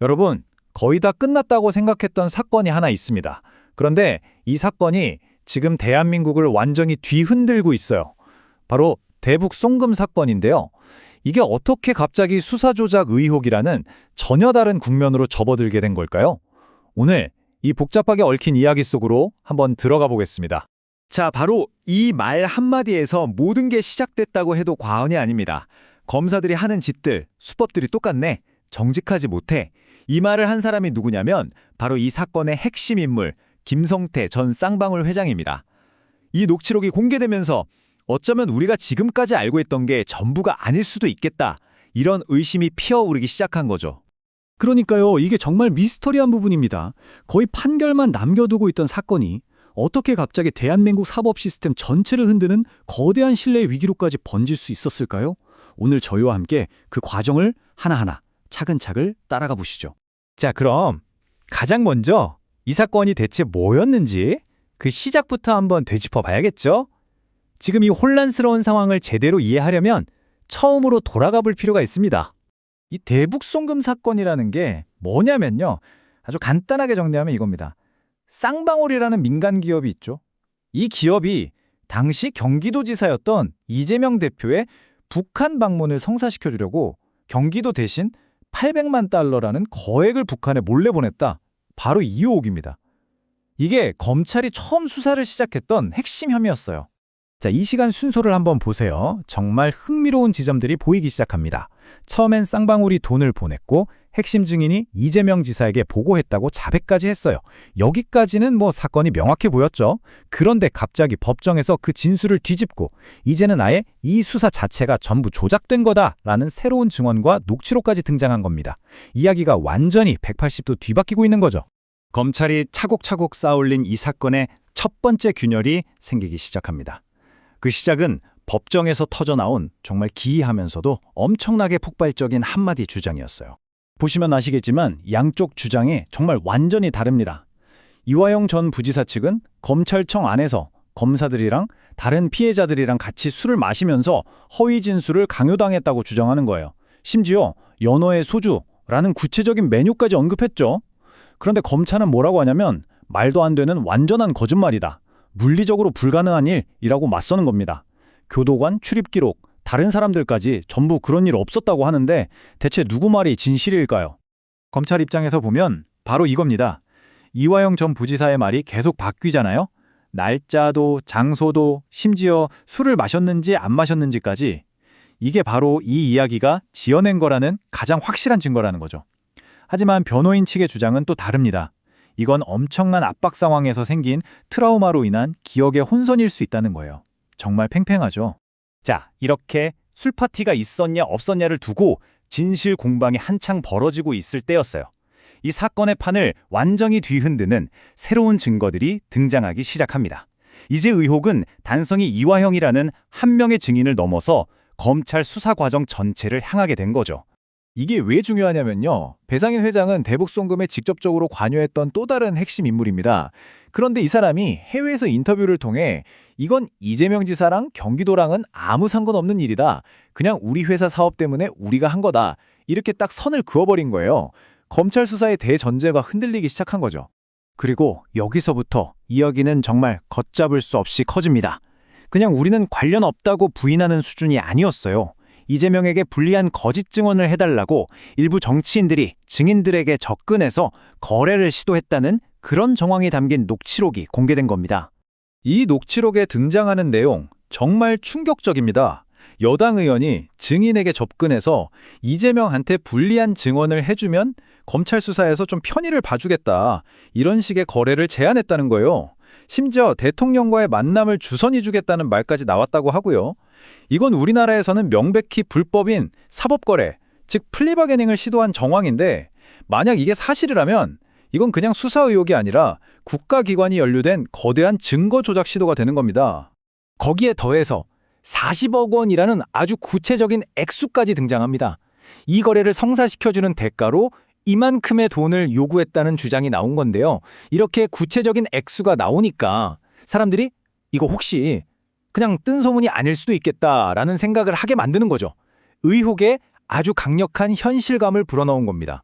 여러분, 거의 다 끝났다고 생각했던 사건이 하나 있습니다. 그런데 이 사건이 지금 대한민국을 완전히 뒤흔들고 있어요. 바로 대북 송금 사건인데요. 이게 어떻게 갑자기 수사 조작 의혹이라는 전혀 다른 국면으로 접어들게 된 걸까요? 오늘 이 복잡하게 얽힌 이야기 속으로 한번 들어가 보겠습니다. 자, 바로 이 말 한마디에서 모든 게 시작됐다고 해도 과언이 아닙니다. 검사들이 하는 짓들, 수법들이 똑같네. 정직하지 못해. 이 말을 한 사람이 누구냐면 바로 이 사건의 핵심 인물 김성태 전 쌍방울 회장입니다. 이 녹취록이 공개되면서 어쩌면 우리가 지금까지 알고 있던 게 전부가 아닐 수도 있겠다. 이런 의심이 피어오르기 시작한 거죠. 그러니까요, 이게 정말 미스터리한 부분입니다. 거의 판결만 남겨두고 있던 사건이 어떻게 갑자기 대한민국 사법 시스템 전체를 흔드는 거대한 신뢰 위기로까지 번질 수 있었을까요? 오늘 저희와 함께 그 과정을 하나하나 차근차근 따라가 보시죠. 자, 그럼 가장 먼저 이 사건이 대체 뭐였는지 그 시작부터 한번 되짚어 봐야겠죠? 지금 이 혼란스러운 상황을 제대로 이해하려면 처음으로 돌아가 볼 필요가 있습니다. 이 대북 송금 사건이라는 게 뭐냐면요. 아주 간단하게 정리하면 이겁니다. 쌍방울이라는 민간 기업이 있죠. 이 기업이 당시 경기도지사였던 이재명 대표의 북한 방문을 성사시켜 주려고 경기도 대신 800만 달러라는 거액을 북한에 몰래 보냈다. 바로 이 의혹입니다. 이게 검찰이 처음 수사를 시작했던 핵심 혐의였어요. 자, 이 시간 순서를 한번 보세요. 정말 흥미로운 지점들이 보이기 시작합니다. 처음엔 쌍방울이 돈을 보냈고 핵심 증인이 이재명 지사에게 보고했다고 자백까지 했어요. 여기까지는 사건이 명확해 보였죠. 그런데 갑자기 법정에서 그 진술을 뒤집고 이제는 아예 이 수사 자체가 전부 조작된 거다라는 새로운 증언과 녹취록까지 등장한 겁니다. 이야기가 완전히 180도 뒤바뀌고 있는 거죠. 검찰이 차곡차곡 쌓아올린 이 사건의 첫 번째 균열이 생기기 시작합니다. 그 시작은 법정에서 터져나온 정말 기이하면서도 엄청나게 폭발적인 한마디 주장이었어요. 보시면 아시겠지만 양쪽 주장이 정말 완전히 다릅니다. 이화영 전 부지사 측은 검찰청 안에서 검사들이랑 다른 피해자들이랑 같이 술을 마시면서 허위 진술을 강요당했다고 주장하는 거예요. 심지어 연어의 소주라는 구체적인 메뉴까지 언급했죠. 그런데 검찰은 뭐라고 하냐면 말도 안 되는 완전한 거짓말이다. 물리적으로 불가능한 일이라고 맞서는 겁니다. 교도관 출입 기록, 다른 사람들까지 전부 그런 일 없었다고 하는데 대체 누구 말이 진실일까요? 검찰 입장에서 보면 바로 이겁니다. 이화영 전 부지사의 말이 계속 바뀌잖아요. 날짜도 장소도 심지어 술을 마셨는지 안 마셨는지까지. 이게 바로 이 이야기가 지어낸 거라는 가장 확실한 증거라는 거죠. 하지만 변호인 측의 주장은 또 다릅니다. 이건 엄청난 압박 상황에서 생긴 트라우마로 인한 기억의 혼선일 수 있다는 거예요. 정말 팽팽하죠. 자, 이렇게 술 파티가 있었냐 없었냐를 두고 진실 공방이 한창 벌어지고 있을 때였어요. 이 사건의 판을 완전히 뒤흔드는 새로운 증거들이 등장하기 시작합니다. 이제 의혹은 단순히 이화영이라는 한 명의 증인을 넘어서 검찰 수사 과정 전체를 향하게 된 거죠. 이게 왜 중요하냐면요. 배상인 회장은 대북 송금에 직접적으로 관여했던 또 다른 핵심 인물입니다. 그런데 이 사람이 해외에서 인터뷰를 통해 이건 이재명 지사랑 경기도랑은 아무 상관없는 일이다. 그냥 우리 회사 사업 때문에 우리가 한 거다. 이렇게 딱 선을 그어버린 거예요. 검찰 수사의 대전제가 흔들리기 시작한 거죠. 그리고 여기서부터 이야기는 정말 걷잡을 수 없이 커집니다. 그냥 우리는 관련 없다고 부인하는 수준이 아니었어요. 이재명에게 불리한 거짓 증언을 해달라고 일부 정치인들이 증인들에게 접근해서 거래를 시도했다는 그런 정황이 담긴 녹취록이 공개된 겁니다. 이 녹취록에 등장하는 내용 정말 충격적입니다. 여당 의원이 증인에게 접근해서 이재명한테 불리한 증언을 해주면 검찰 수사에서 좀 편의를 봐주겠다. 이런 식의 거래를 제안했다는 거예요. 심지어 대통령과의 만남을 주선해 주겠다는 말까지 나왔다고 하고요. 이건 우리나라에서는 명백히 불법인 사법거래, 즉 플리바게닝을 시도한 정황인데 만약 이게 사실이라면 이건 그냥 수사 의혹이 아니라 국가기관이 연루된 거대한 증거 조작 시도가 되는 겁니다. 거기에 더해서 40억 원이라는 아주 구체적인 액수까지 등장합니다. 이 거래를 성사시켜주는 대가로 이만큼의 돈을 요구했다는 주장이 나온 건데요. 이렇게 구체적인 액수가 나오니까 사람들이 이거 혹시 그냥 뜬 소문이 아닐 수도 있겠다라는 생각을 하게 만드는 거죠. 의혹에 아주 강력한 현실감을 불어넣은 겁니다.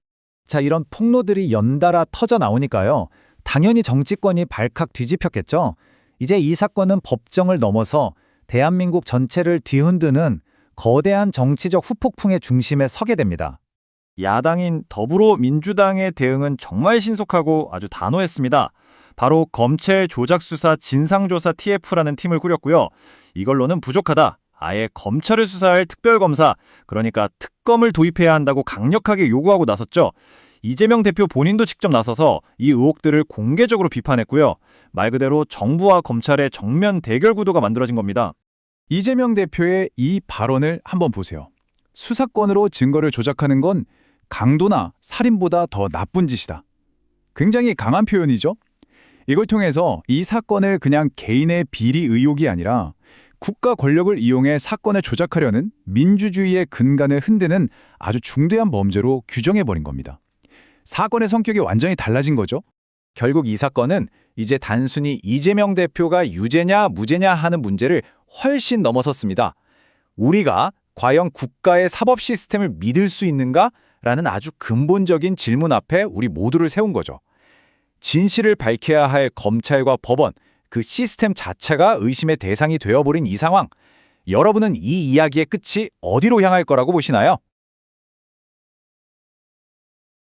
자, 이런 폭로들이 연달아 터져 나오니까요. 당연히 정치권이 발칵 뒤집혔겠죠. 이제 이 사건은 법정을 넘어서 대한민국 전체를 뒤흔드는 거대한 정치적 후폭풍의 중심에 서게 됩니다. 야당인 더불어민주당의 대응은 정말 신속하고 아주 단호했습니다. 바로 검찰 조작수사 진상조사 TF라는 팀을 꾸렸고요. 이걸로는 부족하다. 아예 검찰을 수사할 특별검사, 그러니까 특검을 도입해야 한다고 강력하게 요구하고 나섰죠. 이재명 대표 본인도 직접 나서서 이 의혹들을 공개적으로 비판했고요. 말 그대로 정부와 검찰의 정면 대결 구도가 만들어진 겁니다. 이재명 대표의 이 발언을 한번 보세요. 수사권으로 증거를 조작하는 건 강도나 살인보다 더 나쁜 짓이다. 굉장히 강한 표현이죠? 이걸 통해서 이 사건을 그냥 개인의 비리 의혹이 아니라 국가 권력을 이용해 사건을 조작하려는 민주주의의 근간을 흔드는 아주 중대한 범죄로 규정해버린 겁니다. 사건의 성격이 완전히 달라진 거죠. 결국 이 사건은 이제 단순히 이재명 대표가 유죄냐 무죄냐 하는 문제를 훨씬 넘어섰습니다. 우리가 과연 국가의 사법 시스템을 믿을 수 있는가라는 아주 근본적인 질문 앞에 우리 모두를 세운 거죠. 진실을 밝혀야 할 검찰과 법원, 그 시스템 자체가 의심의 대상이 되어버린 이 상황. 여러분은 이 이야기의 끝이 어디로 향할 거라고 보시나요?